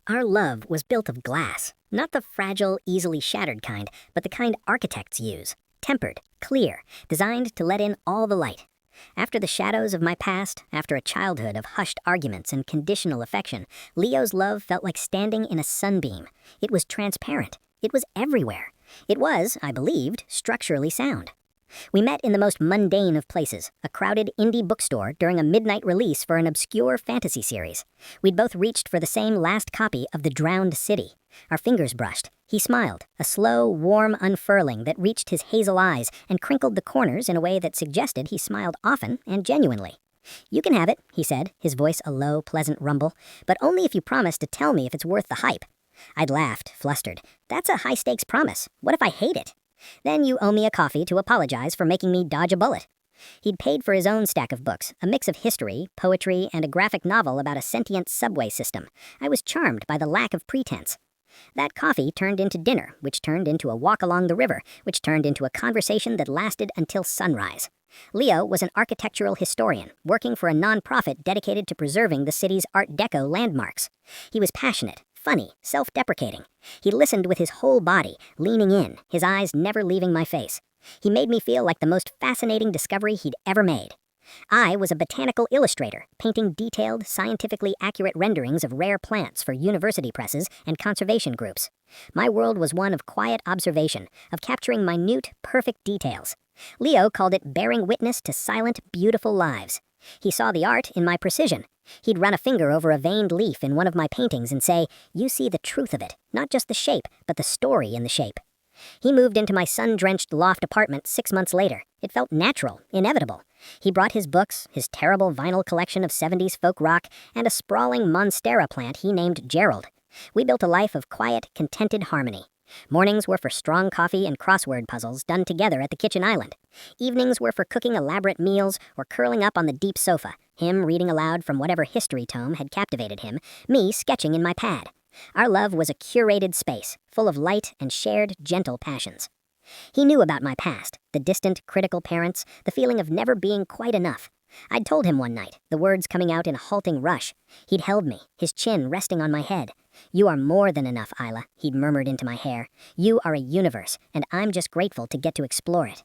Our love was built of glass, not the fragile, easily shattered kind, but the kind architects use. Tempered, clear, designed to let in all the light. After the shadows of my past, after a childhood of hushed arguments and conditional affection, Leo's love felt like standing in a sunbeam. It was transparent. It was everywhere. It was, I believed, structurally sound. We met in the most mundane of places, a crowded indie bookstore during a midnight release for an obscure fantasy series. We'd both reached for the same last copy of The Drowned City. Our fingers brushed. He smiled, a slow, warm unfurling that reached his hazel eyes and crinkled the corners in a way that suggested he smiled often and genuinely. "You can have it," he said, his voice a low, pleasant rumble, "but only if you promise to tell me if it's worth the hype." I'd laughed, flustered. "That's a high-stakes promise. What if I hate it?" "Then you owe me a coffee to apologize for making me dodge a bullet." He'd paid for his own stack of books, a mix of history, poetry, and a graphic novel about a sentient subway system. I was charmed by the lack of pretense. That coffee turned into dinner, which turned into a walk along the river, which turned into a conversation that lasted until sunrise. Leo was an architectural historian, working for a nonprofit dedicated to preserving the city's Art Deco landmarks. He was passionate, funny, self-deprecating. He listened with his whole body, leaning in, his eyes never leaving my face. He made me feel like the most fascinating discovery he'd ever made. I was a botanical illustrator, painting detailed, scientifically accurate renderings of rare plants for university presses and conservation groups. My world was one of quiet observation, of capturing minute, perfect details. Leo called it bearing witness to silent, beautiful lives. He saw the art in my precision. He'd run a finger over a veined leaf in one of my paintings and say, "You see the truth of it, not just the shape, but the story in the shape." He moved into my sun-drenched loft apartment 6 months later. It felt natural, inevitable. He brought his books, his terrible vinyl collection of 70s folk rock, and a sprawling monstera plant he named Gerald. We built a life of quiet, contented harmony. Mornings were for strong coffee and crossword puzzles done together at the kitchen island. Evenings were for cooking elaborate meals or curling up on the deep sofa, him reading aloud from whatever history tome had captivated him, me sketching in my pad. Our love was a curated space, full of light and shared, gentle passions. He knew about my past, the distant, critical parents, the feeling of never being quite enough. I'd told him one night, the words coming out in a halting rush. He'd held me, his chin resting on my head. "You are more than enough, Isla," he'd murmured into my hair. "You are a universe, and I'm just grateful to get to explore it."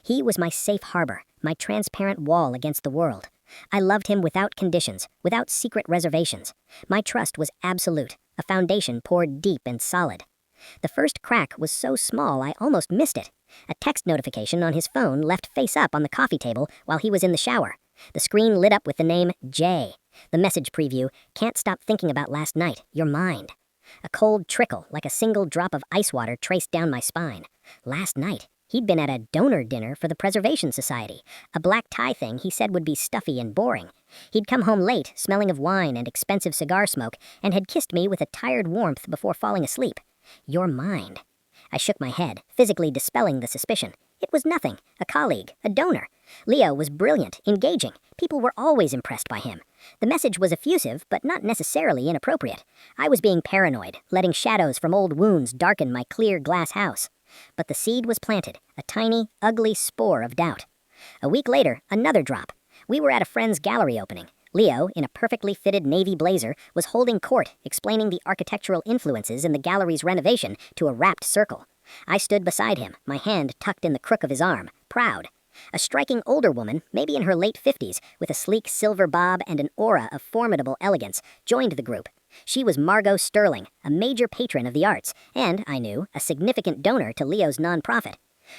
He was my safe harbor, my transparent wall against the world. I loved him without conditions, without secret reservations. My trust was absolute, a foundation poured deep and solid. The first crack was so small I almost missed it. A text notification on his phone left face up on the coffee table while he was in the shower. The screen lit up with the name Jay. The message preview, "Can't stop thinking about last night, you're mine." A cold trickle, like a single drop of ice water, traced down my spine. Last night, he'd been at a donor dinner for the Preservation Society, a black tie thing he said would be stuffy and boring. He'd come home late, smelling of wine and expensive cigar smoke, and had kissed me with a tired warmth before falling asleep. "You're mine." I shook my head, physically dispelling the suspicion. It was nothing, a colleague, a donor. Leo was brilliant, engaging. People were always impressed by him. The message was effusive, but not necessarily inappropriate. I was being paranoid, letting shadows from old wounds darken my clear glass house. But the seed was planted, a tiny, ugly spore of doubt. A week later, another drop. We were at a friend's gallery opening. Leo, in a perfectly fitted navy blazer, was holding court, explaining the architectural influences in the gallery's renovation to a rapt circle. I stood beside him, my hand tucked in the crook of his arm, proud. A striking older woman, maybe in her late 50s, with a sleek silver bob and an aura of formidable elegance, joined the group. She was Margot Sterling, a major patron of the arts, and, I knew, a significant donor to Leo's nonprofit.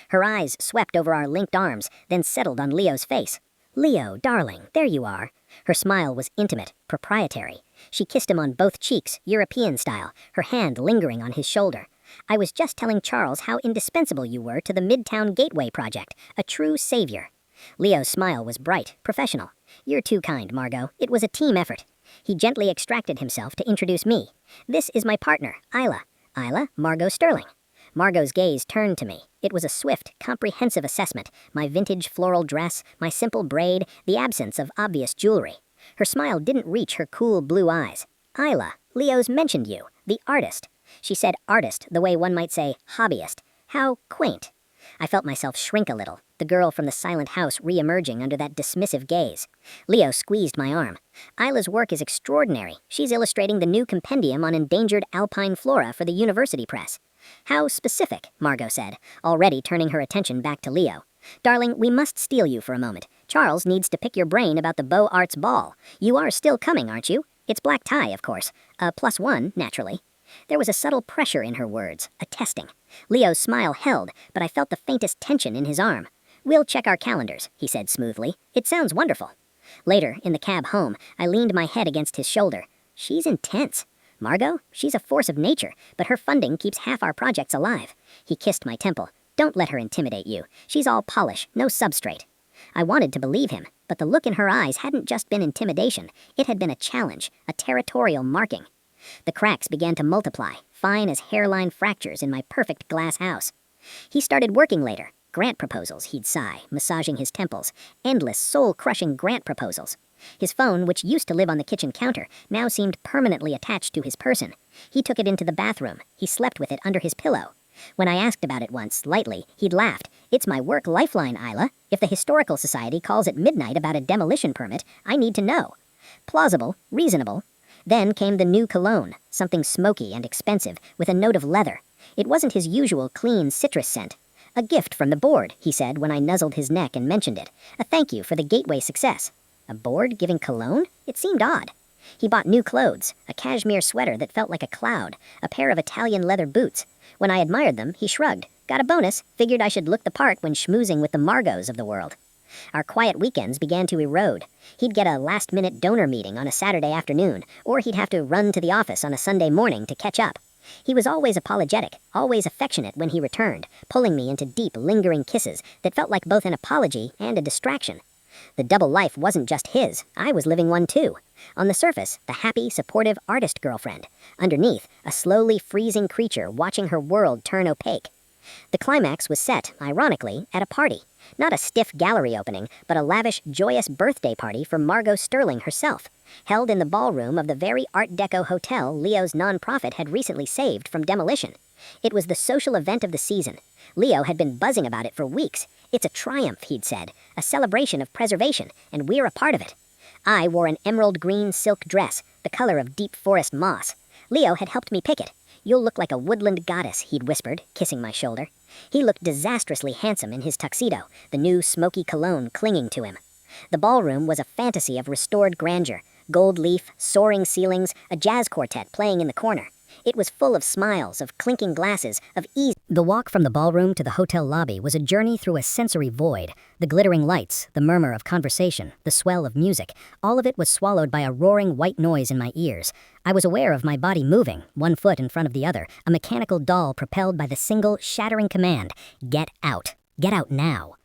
Her eyes swept over our linked arms, then settled on Leo's face. "Leo, darling, there you are." Her smile was intimate, proprietary. She kissed him on both cheeks, European style, her hand lingering on his shoulder. "I was just telling Charles how indispensable you were to the Midtown Gateway project, a true savior." Leo's smile was bright, professional. "You're too kind, Margot. It was a team effort." He gently extracted himself to introduce me. "This is my partner, Isla. Isla, Margot Sterling." Margot's gaze turned to me. It was a swift, comprehensive assessment, my vintage floral dress, my simple braid, the absence of obvious jewelry. Her smile didn't reach her cool blue eyes. "Isla, Leo's mentioned you, the artist." She said artist the way one might say hobbyist. How quaint. I felt myself shrink a little, the girl from the silent house re-emerging under that dismissive gaze. Leo squeezed my arm. Isla's work is extraordinary. She's illustrating the new compendium on endangered alpine flora for the university press. How specific, Margot said, already turning her attention back to Leo. Darling, we must steal you for a moment. Charles needs to pick your brain about the Beaux Arts ball. You are still coming, aren't you? It's black tie, of course. +1, naturally. There was a subtle pressure in her words, a testing. Leo's smile held, but I felt the faintest tension in his arm. We'll check our calendars, he said smoothly. It sounds wonderful. Later, in the cab home, I leaned my head against his shoulder. She's intense. Margot, she's a force of nature, but her funding keeps half our projects alive. He kissed my temple. Don't let her intimidate you. She's all polish, no substrate. I wanted to believe him, but the look in her eyes hadn't just been intimidation. It had been a challenge, a territorial marking. The cracks began to multiply, fine as hairline fractures in my perfect glass house. He started working later. Grant proposals, he'd sigh, massaging his temples. Endless, soul-crushing grant proposals. His phone, which used to live on the kitchen counter, now seemed permanently attached to his person. He took it into the bathroom. He slept with it under his pillow. When I asked about it once, lightly, he'd laughed. It's my work lifeline, Isla. If the Historical Society calls at midnight about a demolition permit, I need to know. Plausible, reasonable. Then came the new cologne, something smoky and expensive, with a note of leather. It wasn't his usual clean citrus scent. A gift from the board, he said when I nuzzled his neck and mentioned it. A thank you for the gateway success. A board giving cologne? It seemed odd. He bought new clothes, a cashmere sweater that felt like a cloud, a pair of Italian leather boots. When I admired them, he shrugged. Got a bonus, figured I should look the part when schmoozing with the Margots of the world. Our quiet weekends began to erode. He'd get a last-minute donor meeting on a Saturday afternoon, or he'd have to run to the office on a Sunday morning to catch up. He was always apologetic, always affectionate when he returned, pulling me into deep, lingering kisses that felt like both an apology and a distraction. The double life wasn't just his, I was living one too. On the surface, the happy, supportive artist girlfriend. Underneath, a slowly freezing creature watching her world turn opaque. The climax was set, ironically, at a party. Not a stiff gallery opening, but a lavish, joyous birthday party for Margot Sterling herself, held in the ballroom of the very Art Deco hotel Leo's nonprofit had recently saved from demolition. It was the social event of the season. Leo had been buzzing about it for weeks. It's a triumph, he'd said, a celebration of preservation, and we're a part of it. I wore an emerald green silk dress, the color of deep forest moss. Leo had helped me pick it. You'll look like a woodland goddess, he'd whispered, kissing my shoulder. He looked disastrously handsome in his tuxedo, the new smoky cologne clinging to him. The ballroom was a fantasy of restored grandeur, gold leaf, soaring ceilings, a jazz quartet playing in the corner. It was full of smiles, of clinking glasses, of ease. The walk from the ballroom to the hotel lobby was a journey through a sensory void. The glittering lights, the murmur of conversation, the swell of music, all of it was swallowed by a roaring white noise in my ears. I was aware of my body moving, one foot in front of the other, a mechanical doll propelled by the single, shattering command, "Get out. Get out now."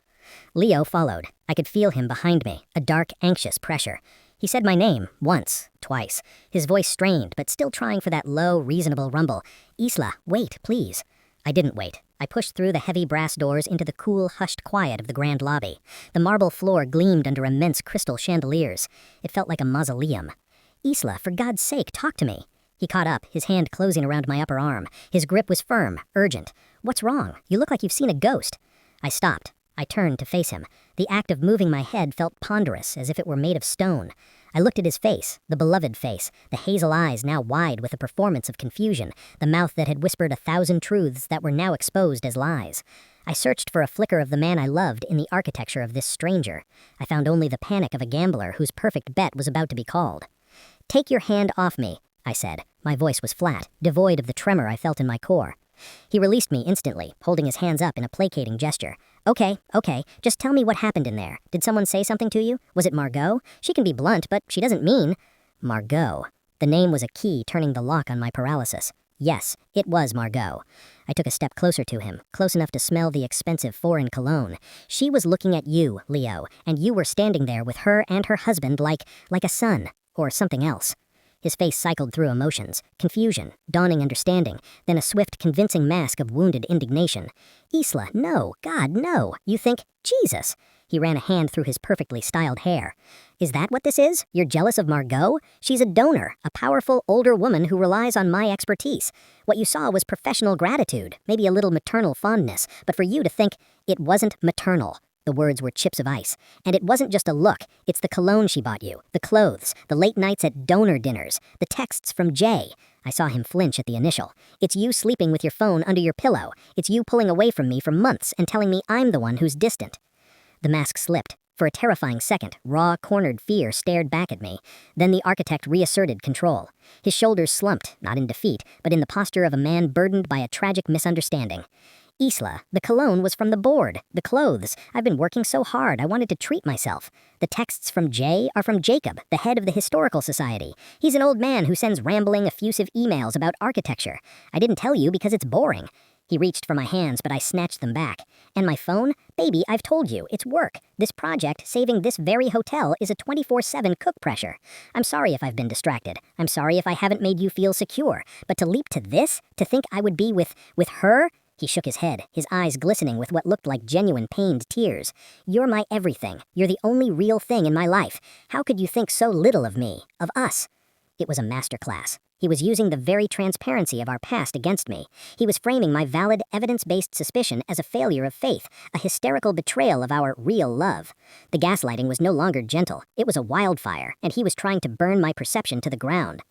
Leo followed. I could feel him behind me, a dark, anxious pressure. He said my name, once, twice, his voice strained, but still trying for that low, reasonable rumble. Isla, wait, please. I didn't wait. I pushed through the heavy brass doors into the cool, hushed quiet of the grand lobby. The marble floor gleamed under immense crystal chandeliers. It felt like a mausoleum. Isla, for God's sake, talk to me. He caught up, his hand closing around my upper arm. His grip was firm, urgent. What's wrong? You look like you've seen a ghost. I stopped. I turned to face him. The act of moving my head felt ponderous, as if it were made of stone. I looked at his face, the beloved face, the hazel eyes now wide with a performance of confusion, the mouth that had whispered 1,000 truths that were now exposed as lies. I searched for a flicker of the man I loved in the architecture of this stranger. I found only the panic of a gambler whose perfect bet was about to be called. "Take your hand off me," I said. My voice was flat, devoid of the tremor I felt in my core. He released me instantly, holding his hands up in a placating gesture. Okay, just tell me what happened in there. Did someone say something to you? Was it Margot? She can be blunt, but she doesn't mean... Margot. The name was a key turning the lock on my paralysis. Yes, it was Margot. I took a step closer to him, close enough to smell the expensive foreign cologne. She was looking at you, Leo, and you were standing there with her and her husband like a son, or something else. His face cycled through emotions, confusion, dawning understanding, then a swift, convincing mask of wounded indignation. Isla, no, God, no. You think, Jesus. He ran a hand through his perfectly styled hair. Is that what this is? You're jealous of Margot? She's a donor, a powerful, older woman who relies on my expertise. What you saw was professional gratitude, maybe a little maternal fondness, but for you to think it wasn't maternal. The words were chips of ice. And it wasn't just a look. It's the cologne she bought you, the clothes, the late nights at donor dinners, the texts from Jay. I saw him flinch at the initial. It's you sleeping with your phone under your pillow. It's you pulling away from me for months and telling me I'm the one who's distant. The mask slipped. For a terrifying second, raw, cornered fear stared back at me. Then the architect reasserted control. His shoulders slumped, not in defeat, but in the posture of a man burdened by a tragic misunderstanding. Isla, the cologne was from the board. The clothes. I've been working so hard, I wanted to treat myself. The texts from Jay are from Jacob, the head of the Historical Society. He's an old man who sends rambling, effusive emails about architecture. I didn't tell you because it's boring. He reached for my hands, but I snatched them back. And my phone? Baby, I've told you, it's work. This project, saving this very hotel, is a 24/7 cook pressure. I'm sorry if I've been distracted. I'm sorry if I haven't made you feel secure. But to leap to this? To think I would be with her? He shook his head, his eyes glistening with what looked like genuine pained tears. You're my everything. You're the only real thing in my life. How could you think so little of me, of us? It was a masterclass. He was using the very transparency of our past against me. He was framing my valid, evidence-based suspicion as a failure of faith, a hysterical betrayal of our real love. The gaslighting was no longer gentle. It was a wildfire, and he was trying to burn my perception to the ground.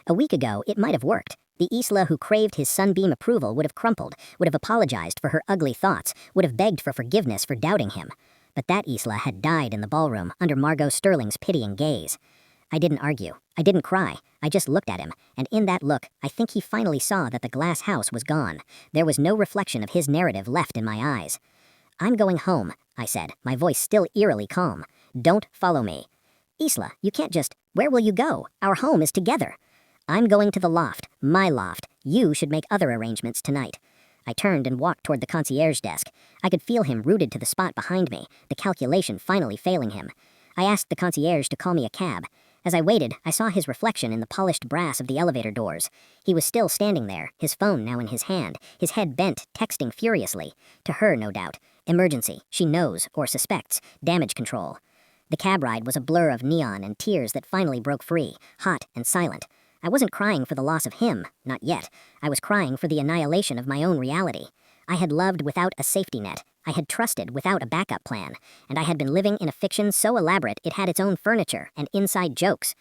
A week ago, it might have worked. The Isla who craved his sunbeam approval would have crumpled, would have apologized for her ugly thoughts, would have begged for forgiveness for doubting him. But that Isla had died in the ballroom under Margot Sterling's pitying gaze. I didn't argue. I didn't cry. I just looked at him, and in that look, I think he finally saw that the glass house was gone. There was no reflection of his narrative left in my eyes. I'm going home, I said, my voice still eerily calm. Don't follow me. Isla, you can't just... Where will you go? Our home is together. I'm going to the loft, my loft. You should make other arrangements tonight. I turned and walked toward the concierge desk. I could feel him rooted to the spot behind me, the calculation finally failing him. I asked the concierge to call me a cab. As I waited, I saw his reflection in the polished brass of the elevator doors. He was still standing there, his phone now in his hand, his head bent, texting furiously. To her, no doubt. Emergency, she knows, or suspects. Damage control. The cab ride was a blur of neon and tears that finally broke free, hot and silent. I wasn't crying for the loss of him, not yet. I was crying for the annihilation of my own reality. I had loved without a safety net. I had trusted without a backup plan. And I had been living in a fiction so elaborate it had its own furniture and inside jokes.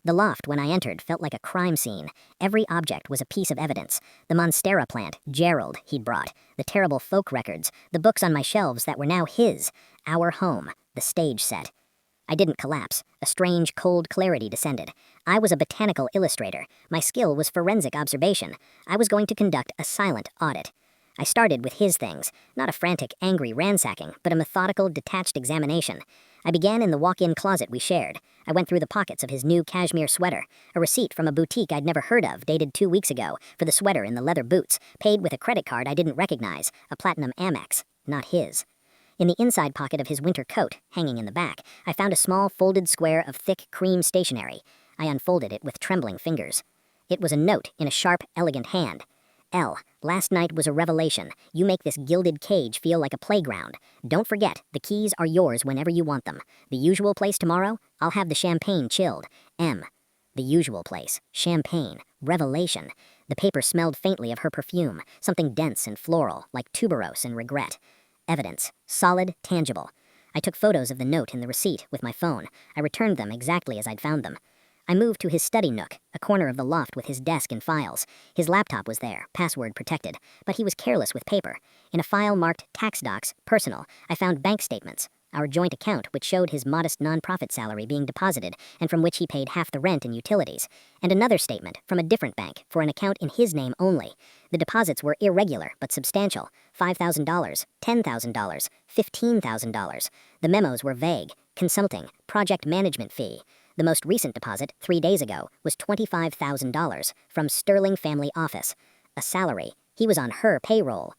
The loft, when I entered, felt like a crime scene. Every object was a piece of evidence. The Monstera plant, Gerald, he'd brought. The terrible folk records. The books on my shelves that were now his. Our home. The stage set. I didn't collapse. A strange, cold clarity descended. I was a botanical illustrator. My skill was forensic observation. I was going to conduct a silent audit. I started with his things, not a frantic, angry ransacking, but a methodical, detached examination. I began in the walk-in closet we shared. I went through the pockets of his new cashmere sweater, a receipt from a boutique I'd never heard of, dated 2 weeks ago, for the sweater in the leather boots, paid with a credit card I didn't recognize, a platinum Amex, not his. In the inside pocket of his winter coat, hanging in the back, I found a small folded square of thick cream stationery. I unfolded it with trembling fingers. It was a note in a sharp, elegant hand. L. Last night was a revelation. You make this gilded cage feel like a playground. Don't forget, the keys are yours whenever you want them. The usual place tomorrow? I'll have the champagne chilled. M. The usual place. Champagne. Revelation. The paper smelled faintly of her perfume, something dense and floral, like tuberose and regret. Evidence. Solid, tangible. I took photos of the note in the receipt with my phone. I returned them exactly as I'd found them. I moved to his study nook, a corner of the loft with his desk and files. His laptop was there, password protected, but he was careless with paper. In a file marked Tax Docs, Personal, I found bank statements, our joint account which showed his modest non-profit salary being deposited and from which he paid half the rent and utilities, and another statement from a different bank for an account in his name only. The deposits were irregular but substantial, $5,000, $10,000, $15,000. The memos were vague, consulting, project management fee. The most recent deposit, 3 days ago, was $25,000 from Sterling Family Office. A salary. He was on her payroll.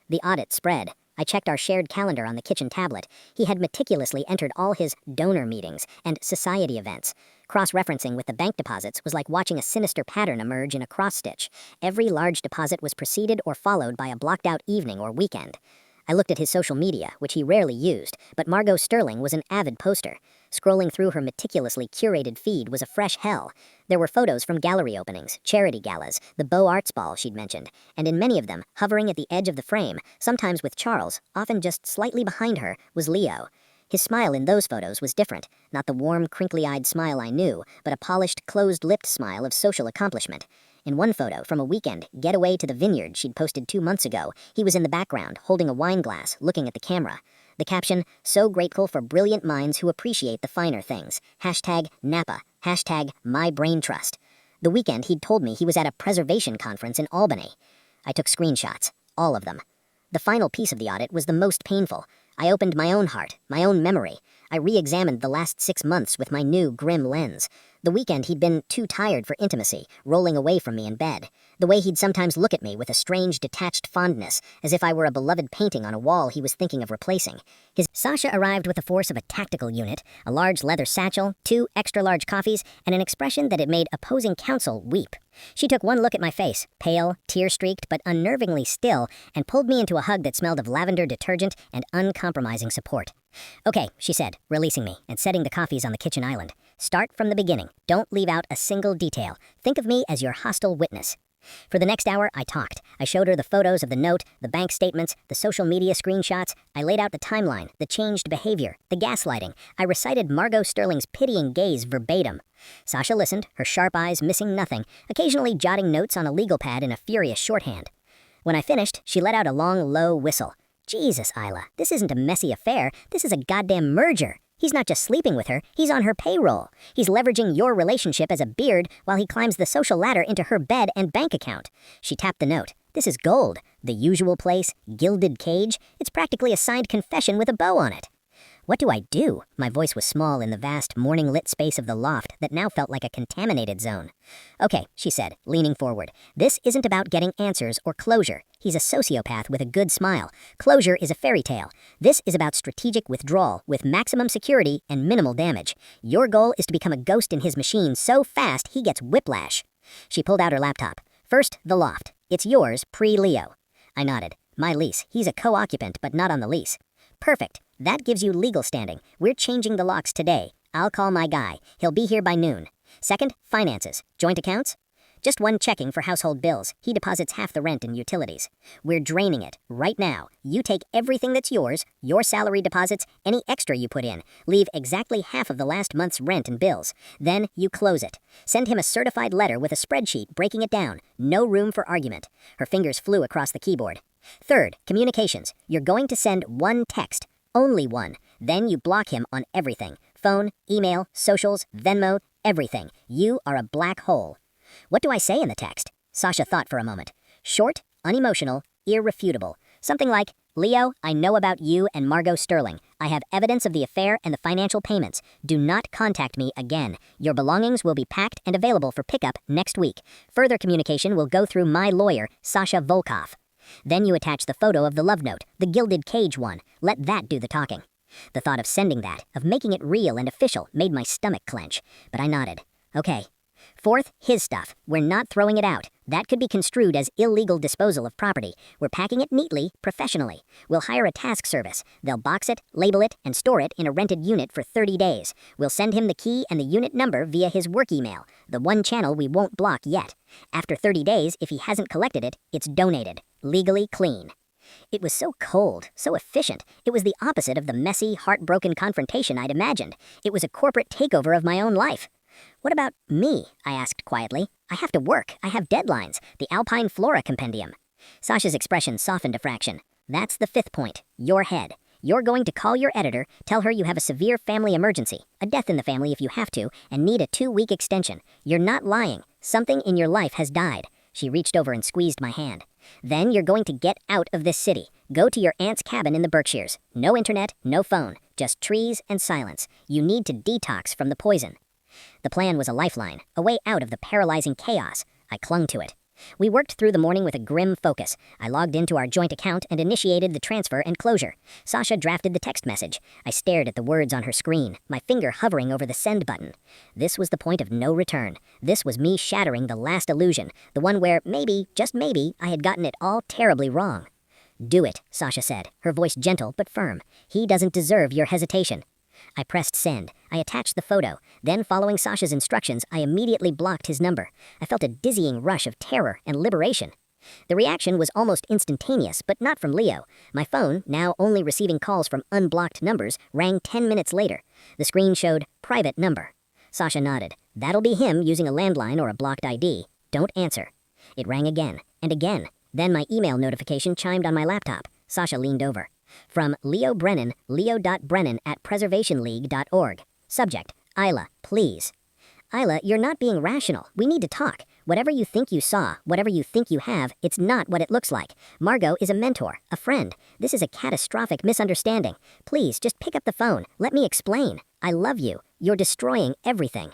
The audit spread. I checked our shared calendar on the kitchen tablet. He had meticulously entered all his donor meetings and society events. Cross-referencing with the bank deposits was like watching a sinister pattern emerge in a cross-stitch. Every large deposit was preceded or followed by a blocked-out evening or weekend. I looked at his social media, which he rarely used, but Margot Sterling was an avid poster. Scrolling through her meticulously curated feed was a fresh hell. There were photos from gallery openings, charity galas, the Beaux Arts Ball she'd mentioned, and in many of them, hovering at the edge of the frame, sometimes with Charles, often just slightly behind her, was Leo. His smile in those photos was different, not the warm, crinkly-eyed smile I knew, but a polished, closed-lipped smile of social accomplishment. In one photo from a weekend getaway to the vineyard she'd posted 2 months ago, he was in the background, holding a wine glass, looking at the camera. The caption, "So grateful for brilliant minds who appreciate the finer things. #Napa. #MyBrainTrust." The weekend he'd told me he was at a preservation conference in Albany. I took screenshots, all of them. The final piece of the audit was the most painful. I opened my own heart, my own memory. I re-examined the last 6 months with my new grim lens. The weekend he'd been too tired for intimacy, rolling away from me in bed. The way he'd sometimes look at me with a strange, detached fondness, as if I were a beloved painting on a wall he was thinking of replacing. Sasha arrived with the force of a tactical unit, a large leather satchel, 2 extra-large coffees, and an expression that it made opposing counsel weep. She took one look at my face, pale, tear-streaked, but unnervingly still, and pulled me into a hug that smelled of lavender detergent and uncompromising support. "Okay," she said, releasing me and setting the coffees on the kitchen island. "Start from the beginning. Don't leave out a single detail. Think of me as your hostile witness." For the next hour, I talked. I showed her the photos of the note, the bank statements, the social media screenshots. I laid out the timeline, the changed behavior, the gaslighting. I recited Margot Sterling's pitying gaze verbatim. Sasha listened, her sharp eyes missing nothing, occasionally jotting notes on a legal pad in a furious shorthand. When I finished, she let out a long, low whistle. "Jesus, Isla, this isn't a messy affair. This is a goddamn merger. He's not just sleeping with her, he's on her payroll. He's leveraging your relationship as a beard while he climbs the social ladder into her bed and bank account." She tapped the note. "This is gold. The usual place, gilded cage. It's practically a signed confession with a bow on it." What do I do? My voice was small in the vast, morning-lit space of the loft that now felt like a contaminated zone. "Okay," she said, leaning forward. "This isn't about getting answers or closure. He's a sociopath with a good smile. Closure is a fairy tale. This is about strategic withdrawal with maximum security and minimal damage. Your goal is to become a ghost in his machine so fast he gets whiplash." She pulled out her laptop. "First, the loft. It's yours, pre-Leo." I nodded. "My lease. He's a co-occupant, but not on the lease." "Perfect. That gives you legal standing. We're changing the locks today. I'll call my guy. He'll be here by noon." Second, finances. Joint accounts? "Just one checking for household bills. He deposits half the rent and utilities. We're draining it right now. You take everything that's yours, your salary deposits, any extra you put in. Leave exactly half of the last month's rent and bills. Then you close it. Send him a certified letter with a spreadsheet breaking it down. No room for argument." Her fingers flew across the keyboard. "Third, communications. You're going to send one text. Only one. Then you block him on everything. Phone, email, socials, Venmo, everything. You are a black hole." "What do I say in the text?" Sasha thought for a moment. "Short, unemotional, irrefutable. Something like, 'Leo, I know about you and Margot Sterling. I have evidence of the affair and the financial payments. Do not contact me again. Your belongings will be packed and available for pickup next week. Further communication will go through my lawyer, Sasha Volkov.' Then you attach the photo of the love note, the gilded cage one. Let that do the talking." The thought of sending that, of making it real and official, made my stomach clench. But I nodded. "Okay." Fourth, his stuff. We're not throwing it out. That could be construed as illegal disposal of property. We're packing it neatly, professionally. We'll hire a task service. They'll box it, label it, and store it in a rented unit for 30 days. We'll send him the key and the unit number via his work email, the one channel we won't block yet. After 30 days, if he hasn't collected it, it's donated. Legally clean. It was so cold, so efficient. It was the opposite of the messy, heartbroken confrontation I'd imagined. It was a corporate takeover of my own life. "What about me?" I asked quietly. "I have to work. I have deadlines. The Alpine Flora Compendium." Sasha's expression softened a fraction. "That's the fifth point. Your head. You're going to call your editor, tell her you have a severe family emergency, a death in the family if you have to, and need a 2-week extension. You're not lying. Something in your life has died." She reached over and squeezed my hand. "Then you're going to get out of this city. Go to your aunt's cabin in the Berkshires. No internet, no phone, just trees and silence. You need to detox from the poison." The plan was a lifeline, a way out of the paralyzing chaos. I clung to it. We worked through the morning with a grim focus. I logged into our joint account and initiated the transfer and closure. Sasha drafted the text message. I stared at the words on her screen, my finger hovering over the send button. This was the point of no return. This was me shattering the last illusion, the one where maybe, just maybe, I had gotten it all terribly wrong. Do it, Sasha said, her voice gentle but firm. He doesn't deserve your hesitation. I pressed send. I attached the photo. Then, following Sasha's instructions, I immediately blocked his number. I felt a dizzying rush of terror and liberation. The reaction was almost instantaneous, but not from Leo. My phone, now only receiving calls from unblocked numbers, rang 10 minutes later. The screen showed private number. Sasha nodded. That'll be him using a landline or a blocked ID. Don't answer. It rang again and again. Then my email notification chimed on my laptop. Sasha leaned over. From Leo Brennan, leo.brennan@preservationleague.org. Subject, Isla, please. Isla, you're not being rational. We need to talk. Whatever you think you saw, whatever you think you have, it's not what it looks like. Margot is a mentor, a friend. This is a catastrophic misunderstanding. Please, just pick up the phone. Let me explain. I love you. You're destroying everything.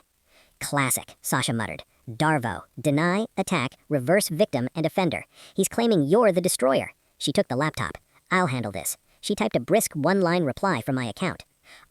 Classic, Sasha muttered. Darvo. Deny, attack, reverse victim and offender. He's claiming you're the destroyer. She took the laptop. I'll handle this. She typed a brisk one-line reply from my account.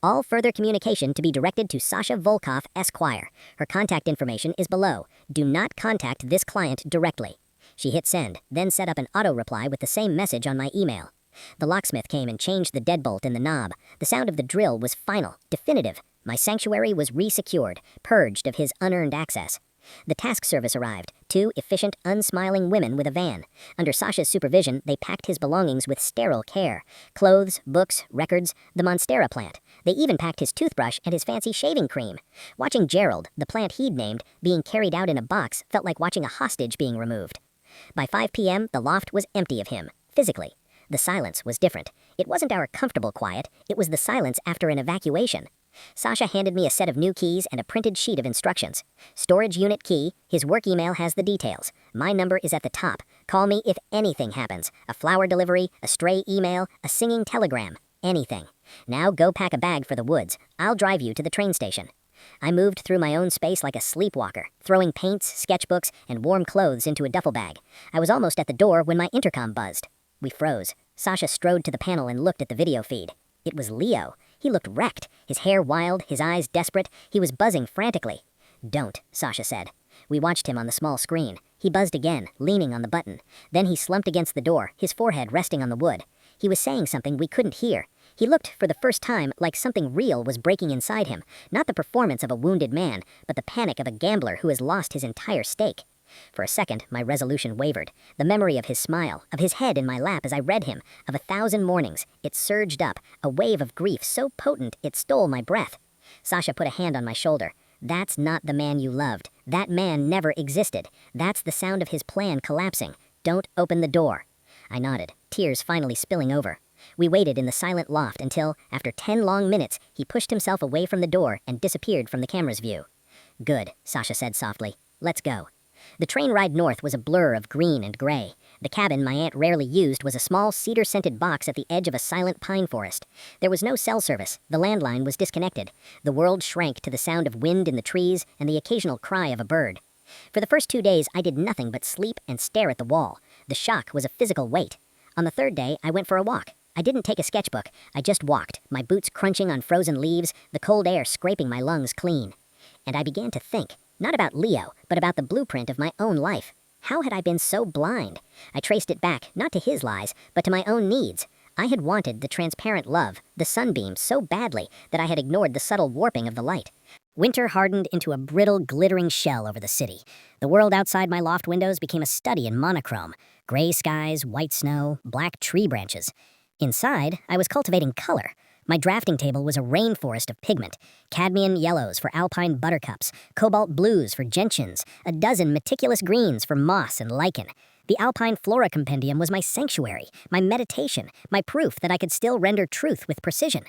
All further communication to be directed to Sasha Volkov, Esquire. Her contact information is below. Do not contact this client directly. She hit send, then set up an auto-reply with the same message on my email. The locksmith came and changed the deadbolt in the knob. The sound of the drill was final, definitive. My sanctuary was re-secured, purged of his unearned access. The task service arrived, 2 efficient, unsmiling women with a van. Under Sasha's supervision, they packed his belongings with sterile care. Clothes, books, records, the Monstera plant. They even packed his toothbrush and his fancy shaving cream. Watching Gerald, the plant he'd named, being carried out in a box felt like watching a hostage being removed. By 5 p.m., the loft was empty of him, physically. The silence was different. It wasn't our comfortable quiet, it was the silence after an evacuation. Sasha handed me a set of new keys and a printed sheet of instructions. Storage unit key, his work email has the details. My number is at the top. Call me if anything happens. A flower delivery, a stray email, a singing telegram, anything. Now go pack a bag for the woods. I'll drive you to the train station. I moved through my own space like a sleepwalker, throwing paints, sketchbooks, and warm clothes into a duffel bag. I was almost at the door when my intercom buzzed. We froze. Sasha strode to the panel and looked at the video feed. It was Leo. He looked wrecked, his hair wild, his eyes desperate. He was buzzing frantically. Don't, Sasha said. We watched him on the small screen. He buzzed again, leaning on the button. Then he slumped against the door, his forehead resting on the wood. He was saying something we couldn't hear. He looked, for the first time, like something real was breaking inside him. Not the performance of a wounded man, but the panic of a gambler who has lost his entire stake. For a second, my resolution wavered. The memory of his smile, of his head in my lap as I read him, of 1,000 mornings, it surged up, a wave of grief so potent it stole my breath. Sasha put a hand on my shoulder. That's not the man you loved. That man never existed. That's the sound of his plan collapsing. Don't open the door. I nodded, tears finally spilling over. We waited in the silent loft until, after 10 long minutes, he pushed himself away from the door and disappeared from the camera's view. Good, Sasha said softly. Let's go. The train ride north was a blur of green and gray. The cabin my aunt rarely used was a small cedar-scented box at the edge of a silent pine forest. There was no cell service. The landline was disconnected. The world shrank to the sound of wind in the trees and the occasional cry of a bird. For the first 2 days, I did nothing but sleep and stare at the wall. The shock was a physical weight. On the 3rd day, I went for a walk. I didn't take a sketchbook. I just walked, my boots crunching on frozen leaves, the cold air scraping my lungs clean. And I began to think. Not about Leo, but about the blueprint of my own life. How had I been so blind? I traced it back, not to his lies, but to my own needs. I had wanted the transparent love, the sunbeam, so badly that I had ignored the subtle warping of the light. Winter hardened into a brittle, glittering shell over the city. The world outside my loft windows became a study in monochrome. Gray skies, white snow, black tree branches. Inside, I was cultivating color. My drafting table was a rainforest of pigment, cadmium yellows for alpine buttercups, cobalt blues for gentians, a dozen meticulous greens for moss and lichen. The Alpine Flora Compendium was my sanctuary, my meditation, my proof that I could still render truth with precision.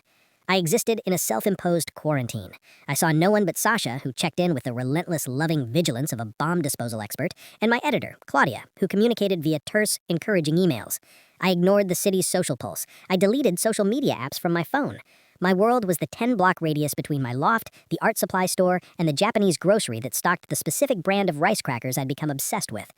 I existed in a self-imposed quarantine. I saw no one but Sasha, who checked in with the relentless, loving vigilance of a bomb disposal expert, and my editor, Claudia, who communicated via terse, encouraging emails. I ignored the city's social pulse. I deleted social media apps from my phone. My world was the 10-block radius between my loft, the art supply store, and the Japanese grocery that stocked the specific brand of rice crackers I'd become obsessed with.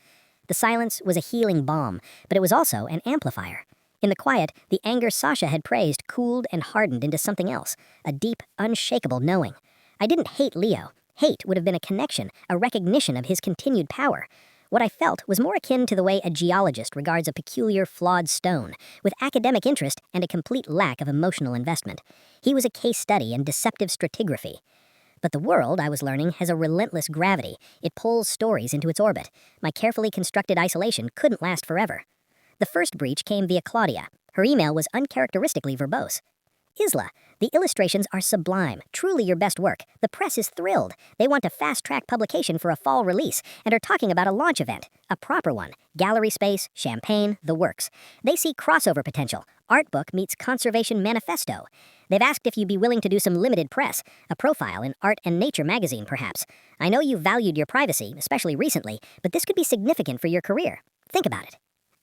The silence was a healing balm, but it was also an amplifier. In the quiet, the anger Sasha had praised cooled and hardened into something else, a deep, unshakable knowing. I didn't hate Leo. Hate would have been a connection, a recognition of his continued power. What I felt was more akin to the way a geologist regards a peculiar, flawed stone, with academic interest and a complete lack of emotional investment. He was a case study in deceptive stratigraphy. But the world, I was learning, has a relentless gravity. It pulls stories into its orbit. My carefully constructed isolation couldn't last forever. The first breach came via Claudia. Her email was uncharacteristically verbose. Isla, the illustrations are sublime, truly your best work. The press is thrilled. They want to fast-track publication for a fall release and are talking about a launch event, a proper one. Gallery space, champagne, the works. They see crossover potential. Art book meets conservation manifesto. They've asked if you'd be willing to do some limited press, a profile in Art and Nature magazine perhaps. I know you valued your privacy, especially recently, but this could be significant for your career. Think about it.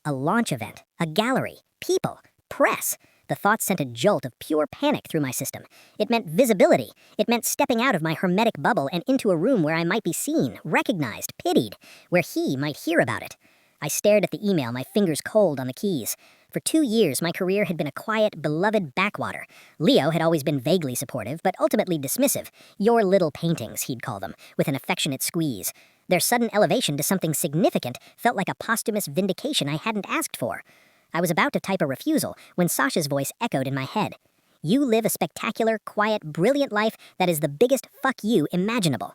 A launch event, a gallery, people, press. The thought sent a jolt of pure panic through my system. It meant visibility. It meant stepping out of my hermetic bubble and into a room where I might be seen, recognized, pitied, where he might hear about it. I stared at the email, my fingers cold on the keys. For 2 years, my career had been a quiet, beloved backwater. Leo had always been vaguely supportive, but ultimately dismissive. Your little paintings, he'd call them, with an affectionate squeeze. Their sudden elevation to something significant felt like a posthumous vindication I hadn't asked for. I was about to type a refusal when Sasha's voice echoed in my head. You live a spectacular, quiet, brilliant life that is the biggest fuck you imaginable.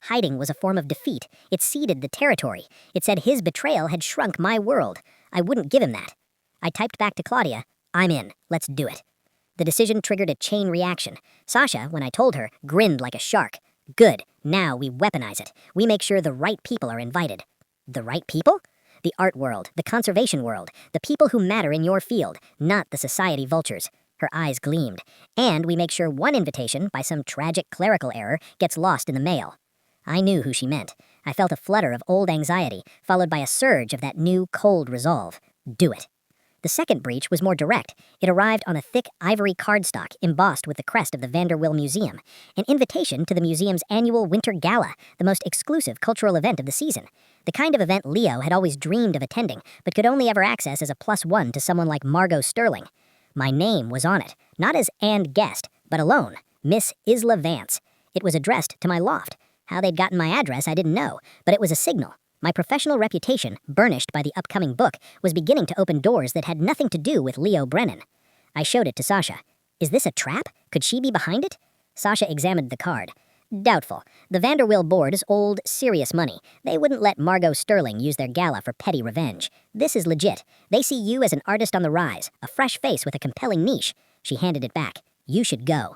Hiding was a form of defeat. It ceded the territory. It said his betrayal had shrunk my world. I wouldn't give him that. I typed back to Claudia, I'm in. Let's do it. The decision triggered a chain reaction. Sasha, when I told her, grinned like a shark. Good. Now we weaponize it. We make sure the right people are invited. The right people? The art world, the conservation world, the people who matter in your field, not the society vultures. Her eyes gleamed. And we make sure one invitation, by some tragic clerical error, gets lost in the mail. I knew who she meant. I felt a flutter of old anxiety, followed by a surge of that new, cold resolve. Do it. The second breach was more direct. It arrived on a thick ivory cardstock embossed with the crest of the Vanderwill Museum, an invitation to the museum's annual Winter Gala, the most exclusive cultural event of the season. The kind of event Leo had always dreamed of attending, but could only ever access as a +1 to someone like Margot Sterling. My name was on it, not as and guest, but alone, Miss Isla Vance. It was addressed to my loft. How they'd gotten my address I didn't know, but it was a signal. My professional reputation, burnished by the upcoming book, was beginning to open doors that had nothing to do with Leo Brennan. I showed it to Sasha. Is this a trap? Could she be behind it? Sasha examined the card. Doubtful. The Vanderwill board is old, serious money. They wouldn't let Margot Sterling use their gala for petty revenge. This is legit. They see you as an artist on the rise, a fresh face with a compelling niche. She handed it back. You should go.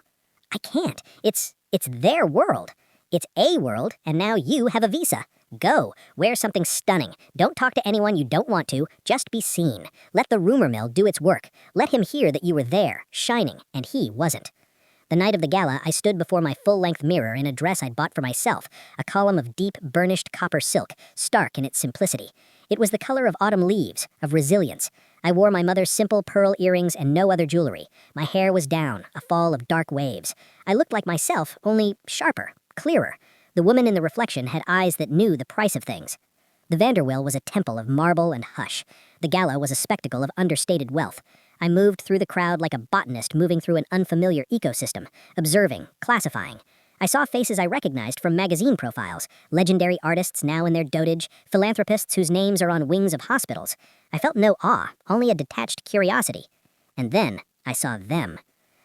I can't. It's their world. It's a world, and now you have a visa. Go. Wear something stunning. Don't talk to anyone you don't want to. Just be seen. Let the rumor mill do its work. Let him hear that you were there, shining, and he wasn't. The night of the gala, I stood before my full-length mirror in a dress I'd bought for myself, a column of deep, burnished copper silk, stark in its simplicity. It was the color of autumn leaves, of resilience. I wore my mother's simple pearl earrings and no other jewelry. My hair was down, a fall of dark waves. I looked like myself, only sharper, clearer. The woman in the reflection had eyes that knew the price of things. The Vanderwill was a temple of marble and hush. The gala was a spectacle of understated wealth. I moved through the crowd like a botanist moving through an unfamiliar ecosystem, observing, classifying. I saw faces I recognized from magazine profiles, legendary artists now in their dotage, philanthropists whose names are on wings of hospitals. I felt no awe, only a detached curiosity. And then I saw them.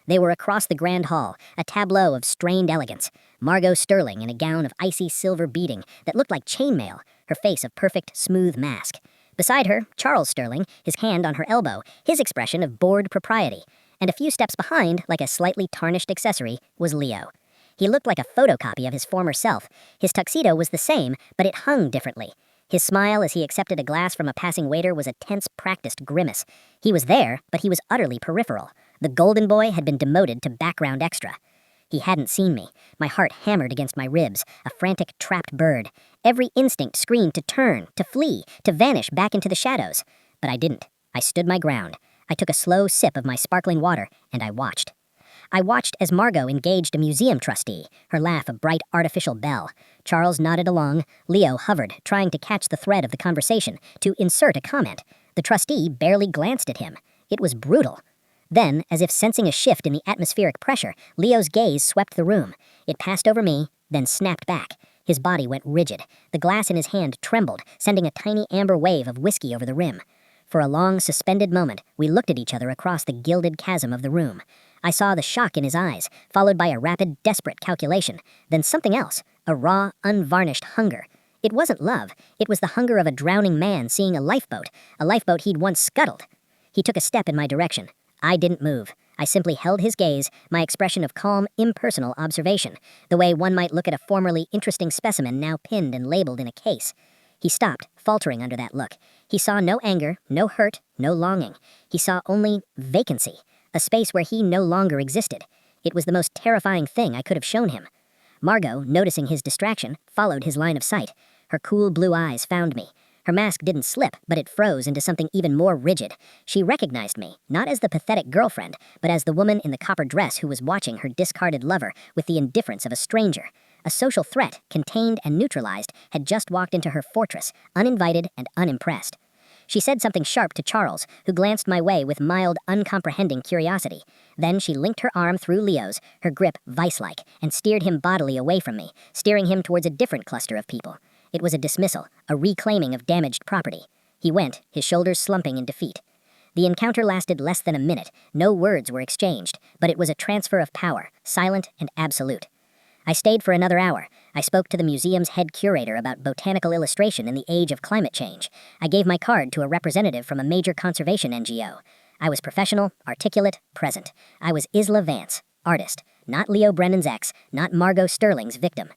They were across the grand hall, a tableau of strained elegance. Margot Sterling in a gown of icy silver beading that looked like chainmail, her face a perfect, smooth mask. Beside her, Charles Sterling, his hand on her elbow, his expression of bored propriety. And a few steps behind, like a slightly tarnished accessory, was Leo. He looked like a photocopy of his former self. His tuxedo was the same, but it hung differently. His smile as he accepted a glass from a passing waiter was a tense, practiced grimace. He was there, but he was utterly peripheral. The golden boy had been demoted to background extra. He hadn't seen me. My heart hammered against my ribs, a frantic, trapped bird. Every instinct screamed to turn, to flee, to vanish back into the shadows. But I didn't. I stood my ground. I took a slow sip of my sparkling water, and I watched. I watched as Margot engaged a museum trustee, her laugh a bright artificial bell. Charles nodded along. Leo hovered, trying to catch the thread of the conversation, to insert a comment. The trustee barely glanced at him. It was brutal. Then, as if sensing a shift in the atmospheric pressure, Leo's gaze swept the room. It passed over me, then snapped back. His body went rigid. The glass in his hand trembled, sending a tiny amber wave of whiskey over the rim. For a long, suspended moment, we looked at each other across the gilded chasm of the room. I saw the shock in his eyes, followed by a rapid, desperate calculation. Then something else, a raw, unvarnished hunger. It wasn't love. It was the hunger of a drowning man seeing a lifeboat he'd once scuttled. He took a step in my direction. I didn't move. I simply held his gaze, my expression of calm, impersonal observation, the way one might look at a formerly interesting specimen now pinned and labeled in a case. He stopped, faltering under that look. He saw no anger, no hurt, no longing. He saw only vacancy, a space where he no longer existed. It was the most terrifying thing I could have shown him. Margot, noticing his distraction, followed his line of sight. Her cool blue eyes found me. Her mask didn't slip, but it froze into something even more rigid. She recognized me, not as the pathetic girlfriend, but as the woman in the copper dress who was watching her discarded lover with the indifference of a stranger. A social threat, contained and neutralized, had just walked into her fortress, uninvited and unimpressed. She said something sharp to Charles, who glanced my way with mild, uncomprehending curiosity. Then she linked her arm through Leo's, her grip vice-like, and steered him bodily away from me, steering him towards a different cluster of people. It was a dismissal, a reclaiming of damaged property. He went, his shoulders slumping in defeat. The encounter lasted less than a minute. No words were exchanged, but it was a transfer of power, silent and absolute. I stayed for another hour. I spoke to the museum's head curator about botanical illustration in the age of climate change. I gave my card to a representative from a major conservation NGO. I was professional, articulate, present. I was Isla Vance, artist, not Leo Brennan's ex, not Margot Sterling's victim.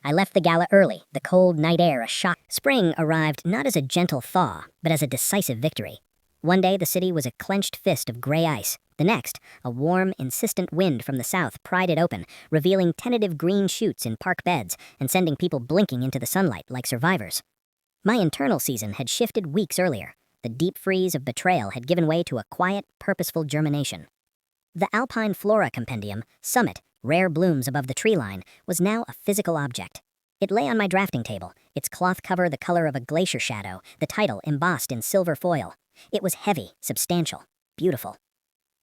I left the gala early, the cold night air a shock. Spring arrived not as a gentle thaw, but as a decisive victory. One day the city was a clenched fist of gray ice. The next, a warm, insistent wind from the south pried it open, revealing tentative green shoots in park beds and sending people blinking into the sunlight like survivors. My internal season had shifted weeks earlier. The deep freeze of betrayal had given way to a quiet, purposeful germination. The Alpine Flora Compendium, Summit, Rare Blooms Above the Tree Line, was now a physical object. It lay on my drafting table, its cloth cover the color of a glacier shadow, the title embossed in silver foil. It was heavy, substantial, beautiful.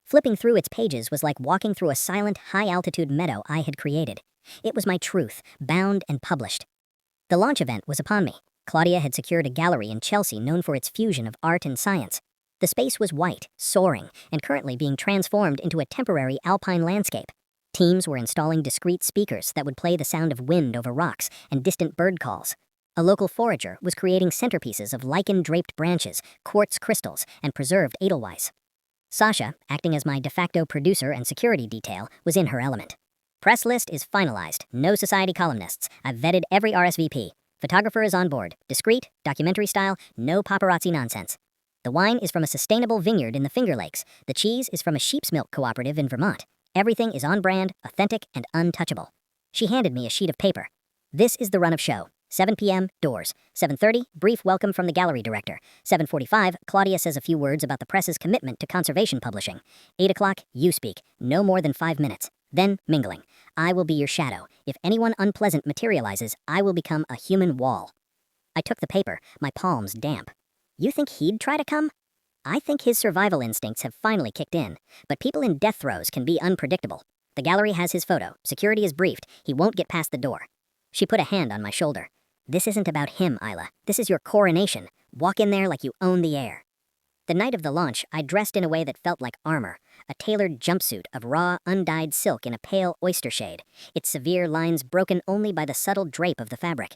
Flipping through its pages was like walking through a silent, high-altitude meadow I had created. It was my truth, bound and published. The launch event was upon me. Claudia had secured a gallery in Chelsea known for its fusion of art and science. The space was white, soaring, and currently being transformed into a temporary alpine landscape. Teams were installing discrete speakers that would play the sound of wind over rocks and distant bird calls. A local forager was creating centerpieces of lichen-draped branches, quartz crystals, and preserved edelweiss. Sasha, acting as my de facto producer and security detail, was in her element. Press list is finalized. No society columnists. I've vetted every RSVP. Photographer is on board. Discreet, documentary style, no paparazzi nonsense. The wine is from a sustainable vineyard in the Finger Lakes. The cheese is from a sheep's milk cooperative in Vermont. Everything is on brand, authentic, and untouchable. She handed me a sheet of paper. This is the run of show. 7 p.m., doors. 7:30, brief welcome from the gallery director. 7:45, Claudia says a few words about the press's commitment to conservation publishing. 8 o'clock, you speak. No more than 5 minutes. Then, mingling. I will be your shadow. If anyone unpleasant materializes, I will become a human wall. I took the paper, my palms damp. You think he'd try to come? I think his survival instincts have finally kicked in, but people in death throes can be unpredictable. The gallery has his photo. Security is briefed. He won't get past the door. She put a hand on my shoulder. This isn't about him, Isla. This is your coronation. Walk in there like you own the air. The night of the launch, I dressed in a way that felt like armor, a tailored jumpsuit of raw, undyed silk in a pale oyster shade, its severe lines broken only by the subtle drape of the fabric.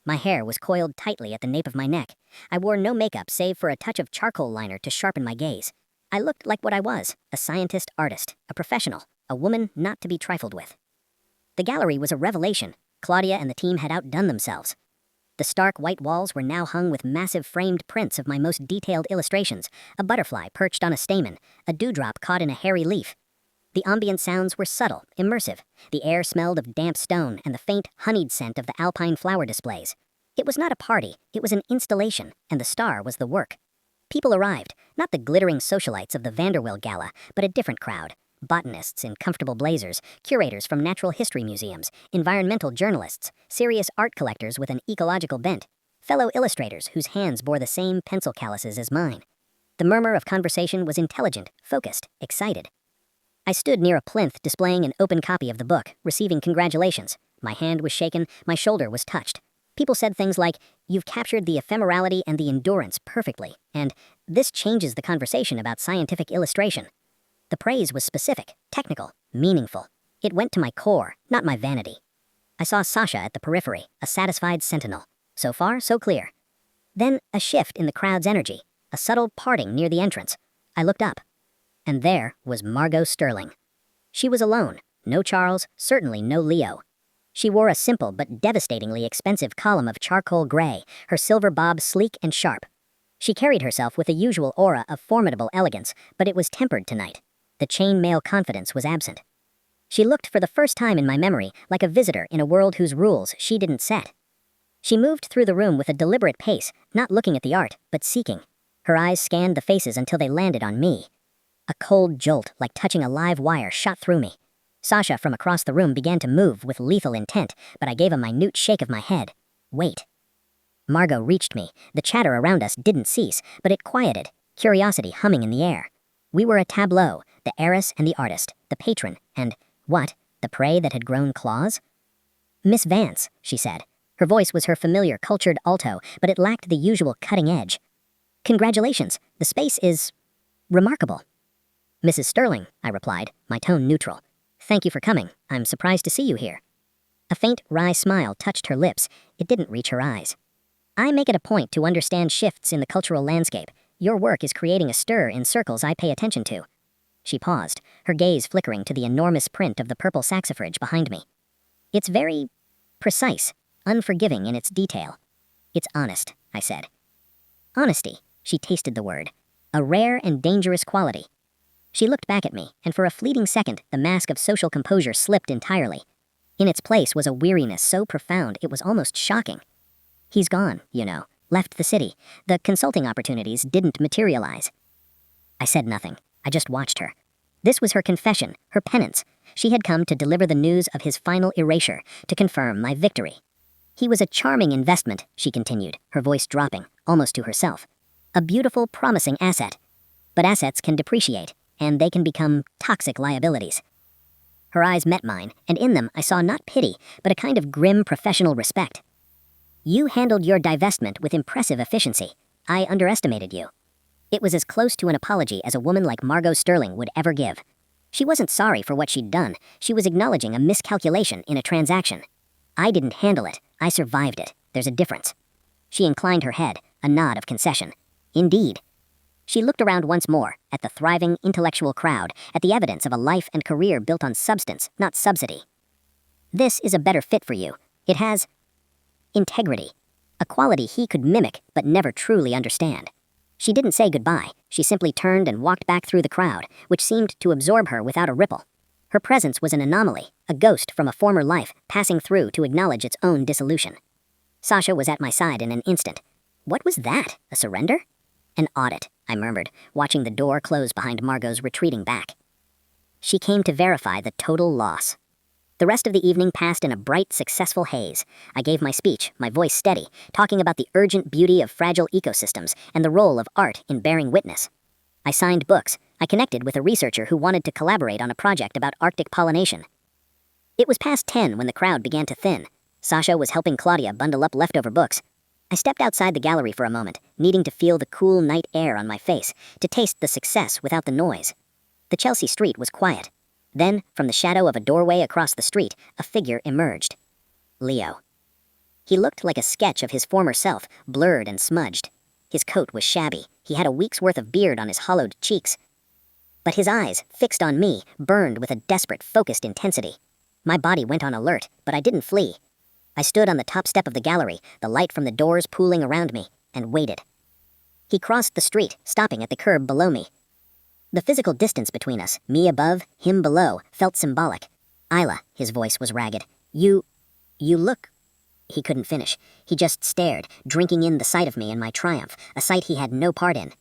My hair was coiled tightly at the nape of my neck. I wore no makeup save for a touch of charcoal liner to sharpen my gaze. I looked like what I was, a scientist artist, a professional, a woman not to be trifled with. The gallery was a revelation. Claudia and the team had outdone themselves. The stark white walls were now hung with massive framed prints of my most detailed illustrations, a butterfly perched on a stamen, a dewdrop caught in a hairy leaf. The ambient sounds were subtle, immersive. The air smelled of damp stone and the faint, honeyed scent of the alpine flower displays. It was not a party, it was an installation, and the star was the work. People arrived, not the glittering socialites of the Vanderbilt Gala, but a different crowd. Botanists in comfortable blazers, curators from natural history museums, environmental journalists, serious art collectors with an ecological bent, fellow illustrators whose hands bore the same pencil calluses as mine. The murmur of conversation was intelligent, focused, excited. I stood near a plinth displaying an open copy of the book, receiving congratulations. My hand was shaken, my shoulder was touched. People said things like, "You've captured the ephemerality and the endurance perfectly," and "This changes the conversation about scientific illustration." The praise was specific, technical, meaningful. It went to my core, not my vanity. I saw Sasha at the periphery, a satisfied sentinel. So far, so clear. Then a shift in the crowd's energy, a subtle parting near the entrance. I looked up, and there was Margot Sterling. She was alone, no Charles, certainly no Leo. She wore a simple but devastatingly expensive column of charcoal gray, her silver bob sleek and sharp. She carried herself with the usual aura of formidable elegance, but it was tempered tonight. The chain-mail confidence was absent. She looked for the first time in my memory like a visitor in a world whose rules she didn't set. She moved through the room with a deliberate pace, not looking at the art, but seeking. Her eyes scanned the faces until they landed on me. A cold jolt, like touching a live wire, shot through me. Sasha from across the room began to move with lethal intent, but I gave a minute shake of my head. Wait. Margot reached me. The chatter around us didn't cease, but it quieted, curiosity humming in the air. We were a tableau, the heiress and the artist, the patron, and, what, the prey that had grown claws? "Miss Vance," she said. Her voice was her familiar cultured alto, but it lacked the usual cutting edge. "Congratulations, the space is remarkable." "Mrs. Sterling," I replied, my tone neutral. "Thank you for coming. I'm surprised to see you here." A faint, wry smile touched her lips. It didn't reach her eyes. "I make it a point to understand shifts in the cultural landscape. Your work is creating a stir in circles I pay attention to." She paused, her gaze flickering to the enormous print of the purple saxifrage behind me. "It's very precise, unforgiving in its detail. It's honest," I said. Honesty, she tasted the word. A rare and dangerous quality. She looked back at me, and for a fleeting second, the mask of social composure slipped entirely. In its place was a weariness so profound it was almost shocking. "He's gone, left the city. The consulting opportunities didn't materialize." I said nothing. I just watched her. This was her confession, her penance. She had come to deliver the news of his final erasure, to confirm my victory. "He was a charming investment," she continued, her voice dropping, almost to herself. "A beautiful, promising asset. But assets can depreciate, and they can become toxic liabilities." Her eyes met mine, and in them I saw not pity, but a kind of grim professional respect. "You handled your divestment with impressive efficiency. I underestimated you." It was as close to an apology as a woman like Margot Sterling would ever give. She wasn't sorry for what she'd done. She was acknowledging a miscalculation in a transaction. "I didn't handle it. I survived it. There's a difference." She inclined her head, a nod of concession. "Indeed." She looked around once more, at the thriving, intellectual crowd, at the evidence of a life and career built on substance, not subsidy. "This is a better fit for you. It has integrity, a quality he could mimic but never truly understand." She didn't say goodbye. She simply turned and walked back through the crowd, which seemed to absorb her without a ripple. Her presence was an anomaly, a ghost from a former life passing through to acknowledge its own dissolution. Sasha was at my side in an instant. "What was that? A surrender?" "An audit," I murmured, watching the door close behind Margot's retreating back. She came to verify the total loss. The rest of the evening passed in a bright, successful haze. I gave my speech, my voice steady, talking about the urgent beauty of fragile ecosystems and the role of art in bearing witness. I signed books. I connected with a researcher who wanted to collaborate on a project about Arctic pollination. It was past 10 when the crowd began to thin. Sasha was helping Claudia bundle up leftover books. I stepped outside the gallery for a moment, needing to feel the cool night air on my face, to taste the success without the noise. The Chelsea street was quiet. Then, from the shadow of a doorway across the street, a figure emerged. Leo. He looked like a sketch of his former self, blurred and smudged. His coat was shabby. He had a week's worth of beard on his hollowed cheeks. But his eyes, fixed on me, burned with a desperate, focused intensity. My body went on alert, but I didn't flee. I stood on the top step of the gallery, the light from the doors pooling around me, and waited. He crossed the street, stopping at the curb below me. The physical distance between us, me above, him below, felt symbolic. "Isla," his voice was ragged. You look..." He couldn't finish. He just stared, drinking in the sight of me and my triumph, a sight he had no part in.